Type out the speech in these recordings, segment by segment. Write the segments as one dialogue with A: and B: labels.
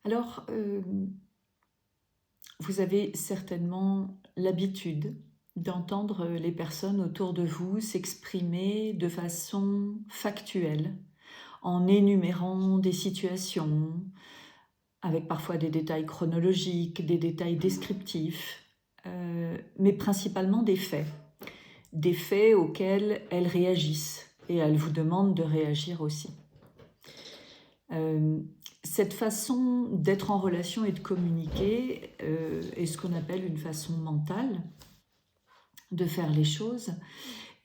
A: Alors, vous avez certainement l'habitude d'entendre les personnes autour de vous s'exprimer de façon factuelle, en énumérant des situations, avec parfois des détails chronologiques, des détails descriptifs, mais principalement des faits. Des faits auxquels elles réagissent et elles vous demandent de réagir aussi. Cette façon d'être en relation et de communiquer est ce qu'on appelle une façon mentale de faire les choses.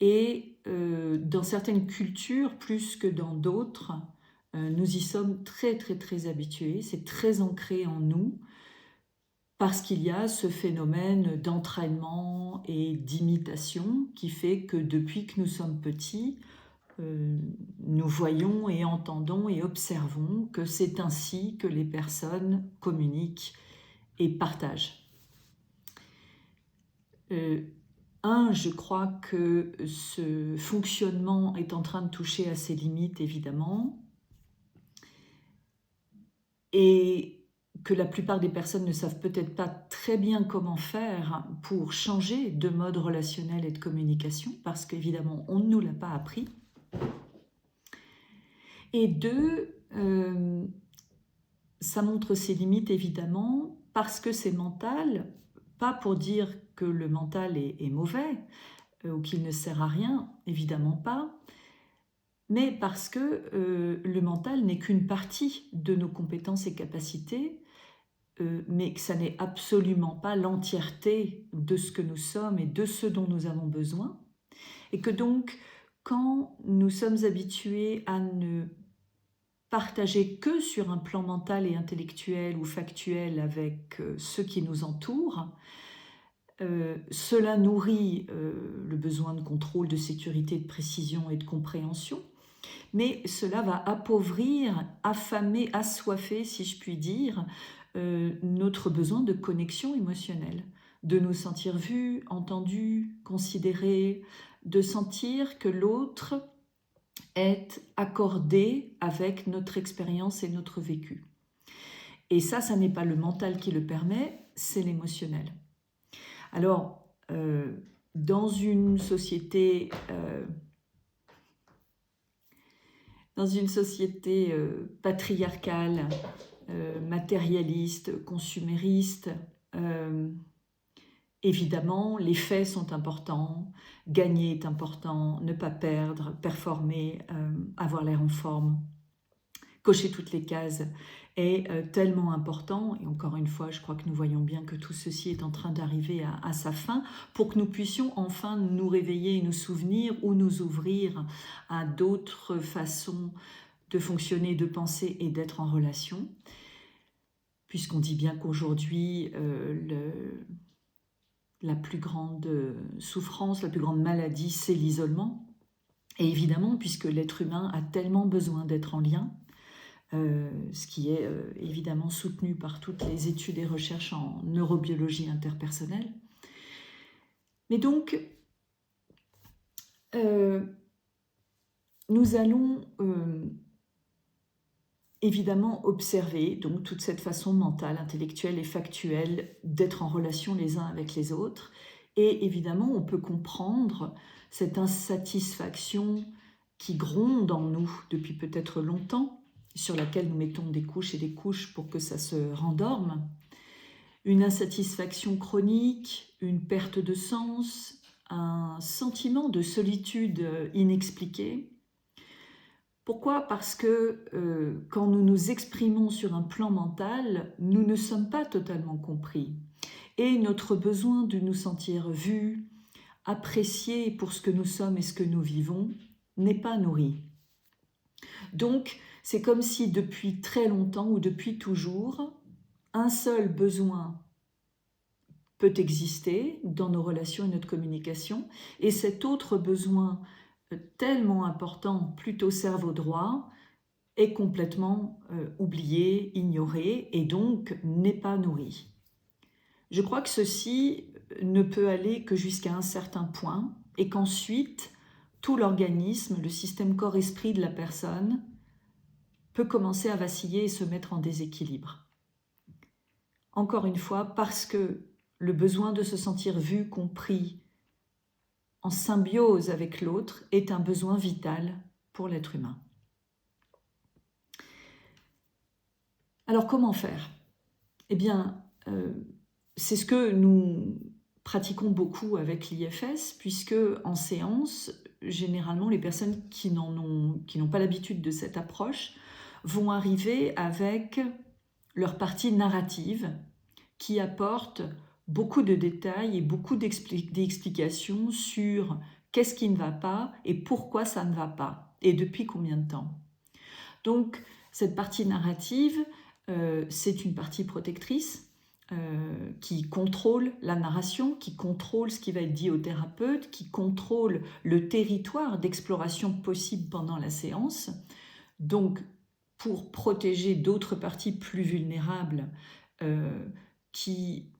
A: Et dans certaines cultures, plus que dans d'autres, nous y sommes très très très habitués, c'est très ancré en nous, parce qu'il y a ce phénomène d'entraînement et d'imitation qui fait que depuis que nous sommes petits, nous voyons et entendons et observons que c'est ainsi que les personnes communiquent et partagent. Je crois que ce fonctionnement est en train de toucher à ses limites, évidemment, et que la plupart des personnes ne savent peut-être pas très bien comment faire pour changer de mode relationnel et de communication, parce qu'évidemment, on ne nous l'a pas appris. Et deux, ça montre ses limites évidemment parce que c'est mental, pas pour dire que le mental est mauvais ou qu'il ne sert à rien, évidemment pas, mais parce que le mental n'est qu'une partie de nos compétences et capacités, mais que ça n'est absolument pas l'entièreté de ce que nous sommes et de ce dont nous avons besoin, et que donc quand nous sommes habitués à ne partager que sur un plan mental et intellectuel ou factuel avec ceux qui nous entourent, cela nourrit le besoin de contrôle, de sécurité, de précision et de compréhension, mais cela va appauvrir, affamer, assoiffer, si je puis dire, notre besoin de connexion émotionnelle, de nous sentir vus, entendus, considérés, de sentir que l'autre est accordé avec notre expérience et notre vécu. Et ça n'est pas le mental qui le permet, c'est l'émotionnel. Alors, dans une société, patriarcale, matérialiste, consumériste, évidemment, les faits sont importants, gagner est important, ne pas perdre, performer, avoir l'air en forme, cocher toutes les cases est tellement important. Et encore une fois, je crois que nous voyons bien que tout ceci est en train d'arriver à sa fin pour que nous puissions enfin nous réveiller et nous souvenir ou nous ouvrir à d'autres façons de fonctionner, de penser et d'être en relation. Puisqu'on dit bien qu'aujourd'hui, la plus grande souffrance, la plus grande maladie, c'est l'isolement. Et évidemment, puisque l'être humain a tellement besoin d'être en lien, ce qui est évidemment soutenu par toutes les études et recherches en neurobiologie interpersonnelle. Mais donc, nous allons évidemment observer donc toute cette façon mentale, intellectuelle et factuelle d'être en relation les uns avec les autres. Et évidemment, on peut comprendre cette insatisfaction qui gronde en nous depuis peut-être longtemps, sur laquelle nous mettons des couches et des couches pour que ça se rendorme. Une insatisfaction chronique, une perte de sens, un sentiment de solitude inexpliqué. Pourquoi ? Parce que quand nous nous exprimons sur un plan mental, nous ne sommes pas totalement compris. Et notre besoin de nous sentir vus, appréciés pour ce que nous sommes et ce que nous vivons, n'est pas nourri. Donc, c'est comme si depuis très longtemps ou depuis toujours, un seul besoin peut exister dans nos relations et notre communication, et cet autre besoin tellement important, plutôt cerveau droit, est complètement oublié, ignoré, et donc n'est pas nourri. Je crois que ceci ne peut aller que jusqu'à un certain point, et qu'ensuite, tout l'organisme, le système corps-esprit de la personne, peut commencer à vaciller et se mettre en déséquilibre. encore une fois, parce que le besoin de se sentir vu, compris, en symbiose avec l'autre, est un besoin vital pour l'être humain. Alors comment faire? Eh bien, c'est ce que nous pratiquons beaucoup avec l'IFS, puisque en séance, généralement, les personnes qui n'ont pas l'habitude de cette approche vont arriver avec leur partie narrative qui apporte beaucoup de détails et beaucoup d'explications sur qu'est-ce qui ne va pas et pourquoi ça ne va pas et depuis combien de temps. Donc, cette partie narrative, c'est une partie protectrice qui contrôle la narration, qui contrôle ce qui va être dit au thérapeute, qui contrôle le territoire d'exploration possible pendant la séance. Donc, pour protéger d'autres parties plus vulnérables qui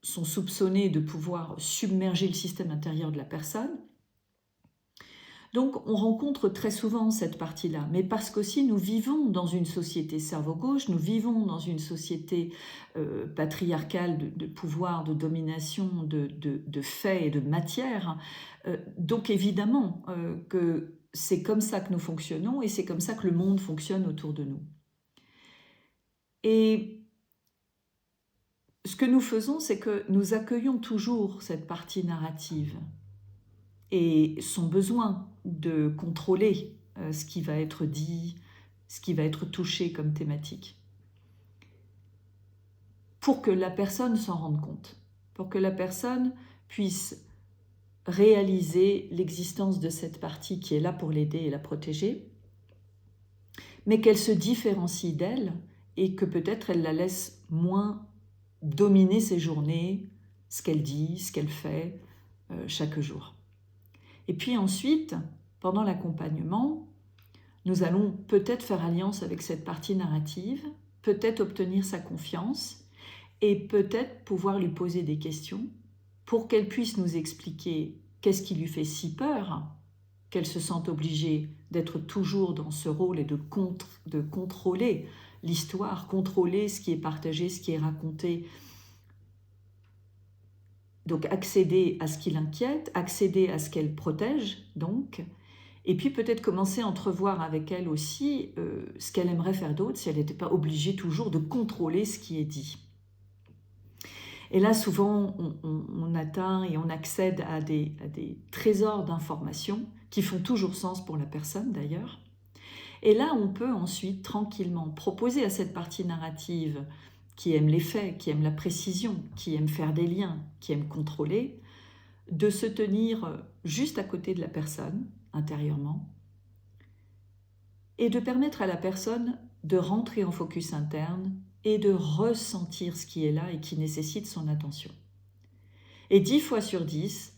A: sont soupçonnées de pouvoir submerger le système intérieur de la personne. Donc, on rencontre très souvent cette partie-là, mais parce qu'aussi nous vivons dans une société cerveau-gauche, nous vivons dans une société patriarcale de pouvoir, de domination, de faits et de matière. Donc, évidemment que c'est comme ça que nous fonctionnons et c'est comme ça que le monde fonctionne autour de nous. Et ce que nous faisons, c'est que nous accueillons toujours cette partie narrative et son besoin de contrôler ce qui va être dit, ce qui va être touché comme thématique, pour que la personne s'en rende compte, pour que la personne puisse réaliser l'existence de cette partie qui est là pour l'aider et la protéger, mais qu'elle se différencie d'elle et que peut-être elle la laisse moins dominer ses journées, ce qu'elle dit, ce qu'elle fait chaque jour. Et puis ensuite, pendant l'accompagnement, nous allons peut-être faire alliance avec cette partie narrative, peut-être obtenir sa confiance et peut-être pouvoir lui poser des questions pour qu'elle puisse nous expliquer qu'est-ce qui lui fait si peur, qu'elle se sente obligée d'être toujours dans ce rôle et de contrôler l'histoire, contrôler ce qui est partagé, ce qui est raconté. Donc accéder à ce qui l'inquiète, accéder à ce qu'elle protège, donc, et puis peut-être commencer à entrevoir avec elle aussi ce qu'elle aimerait faire d'autre si elle n'était pas obligée toujours de contrôler ce qui est dit. Et là, souvent, on atteint et on accède à des trésors d'informations qui font toujours sens pour la personne d'ailleurs. Et là, on peut ensuite tranquillement proposer à cette partie narrative qui aime les faits, qui aime la précision, qui aime faire des liens, qui aime contrôler, de se tenir juste à côté de la personne, intérieurement, et de permettre à la personne de rentrer en focus interne et de ressentir ce qui est là et qui nécessite son attention. Et 10 fois sur 10,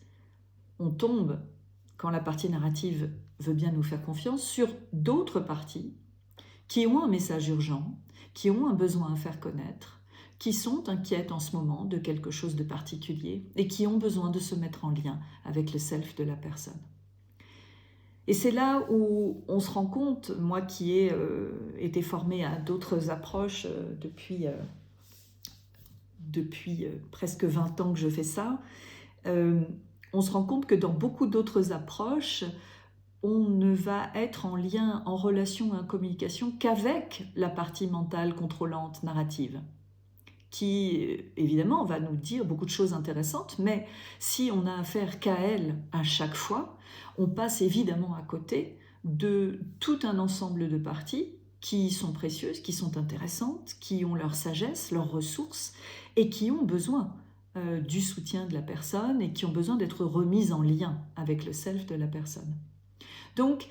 A: on tombe, quand la partie narrative veut bien nous faire confiance, sur d'autres parties qui ont un message urgent, qui ont un besoin à faire connaître, qui sont inquiètes en ce moment de quelque chose de particulier et qui ont besoin de se mettre en lien avec le self de la personne. Et c'est là où on se rend compte, moi qui ai été formée à d'autres approches depuis presque 20 ans que je fais ça, on se rend compte que dans beaucoup d'autres approches, on ne va être en lien, en relation, en communication qu'avec la partie mentale contrôlante, narrative, qui évidemment va nous dire beaucoup de choses intéressantes, mais si on a affaire qu'à elle à chaque fois, on passe évidemment à côté de tout un ensemble de parties qui sont précieuses, qui sont intéressantes, qui ont leur sagesse, leurs ressources et qui ont besoin du soutien de la personne et qui ont besoin d'être remises en lien avec le self de la personne. Donc,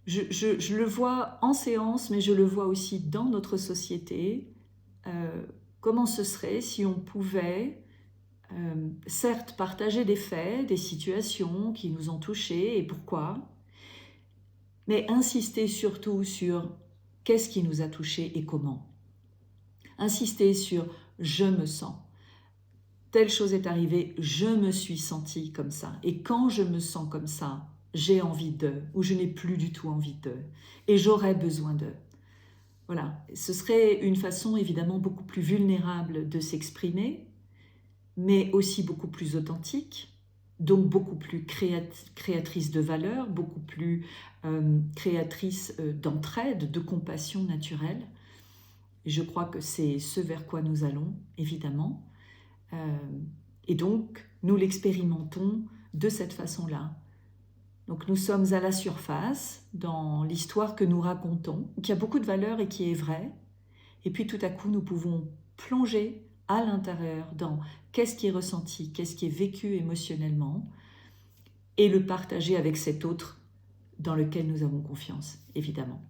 A: je le vois en séance, mais je le vois aussi dans notre société. Comment ce serait si on pouvait, certes, partager des faits, des situations qui nous ont touchés et pourquoi, mais insister surtout sur qu'est-ce qui nous a touchés et comment. Insister sur « je me sens ». Telle chose est arrivée, je me suis sentie comme ça. Et quand je me sens comme ça, j'ai envie d'eux, ou je n'ai plus du tout envie d'eux, et j'aurais besoin d'eux. Voilà, ce serait une façon évidemment beaucoup plus vulnérable de s'exprimer, mais aussi beaucoup plus authentique, donc beaucoup plus créatrice de valeur, beaucoup plus créatrice d'entraide, de compassion naturelle. Et je crois que c'est ce vers quoi nous allons, évidemment. Euh, et donc, nous l'expérimentons de cette façon-là. Donc nous sommes à la surface, dans l'histoire que nous racontons, qui a beaucoup de valeur et qui est vraie. Et puis tout à coup, nous pouvons plonger à l'intérieur dans qu'est-ce qui est ressenti, qu'est-ce qui est vécu émotionnellement, et le partager avec cet autre dans lequel nous avons confiance, évidemment.